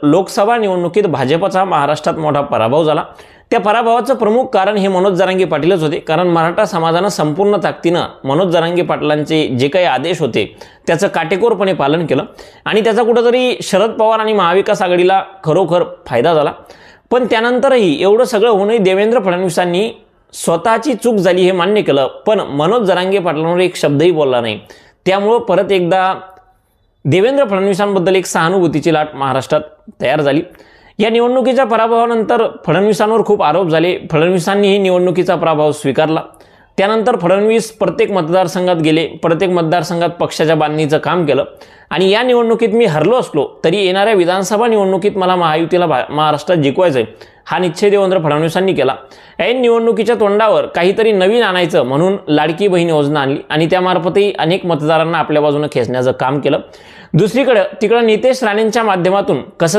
लोकसभा निवडणुकीत भाजपचा महाराष्ट्रात मोठा पराभव झाला। त्या पराभवाचं प्रमुख कारण हे मनोज जरांगे पाटीलच होते, कारण मराठा समाजानं संपूर्ण ताकदीनं मनोज जरांगे पाटलांचे जे काही आदेश होते त्याचं काटेकोरपणे पालन केलं आणि त्याचा कुठेतरी शरद पवार आणि महाविकास आघाडीला खरोखर फायदा झाला। पण त्यानंतरही एवढं सगळं होऊनही देवेंद्र फडणवीसांनी स्वतःची चूक झाली हे मान्य केलं, पण मनोज जरांगे पाटलांवर एक शब्दही बोलला नाही। त्यामुळं परत एकदा देवेंद्र फडणवीसांबद्दल एक सहानुभूतीची लाट महाराष्ट्रात तयार झाली। या निवडणुकीच्या पराभवानंतर फडणवीसांवर खूप आरोप झाले। फडणवीसांनीही निवडणुकीचा पराभव स्वीकारला। त्यानंतर फडणवीस प्रत्येक मतदारसंघात गेले, प्रत्येक मतदारसंघात पक्षाच्या बांधणीचं काम केलं आणि या निवडणुकीत मी हरलो असलो तरी येणाऱ्या विधानसभा निवडणुकीत मला महायुतीला महाराष्ट्रात जिंकवायचं हा निश्चय देवेंद्र फडणवीसांनी केला। ऐन निवडणुकीच्या तोंडावर काहीतरी नवीन आणायचं म्हणून लाडकी बहीण योजना आणली आणि त्यामार्फतही अनेक मतदारांना आपल्या बाजूने खेचण्याचं काम केलं। दुसरीकडे तिकडे नितेश राणेंच्या माध्यमातून कसं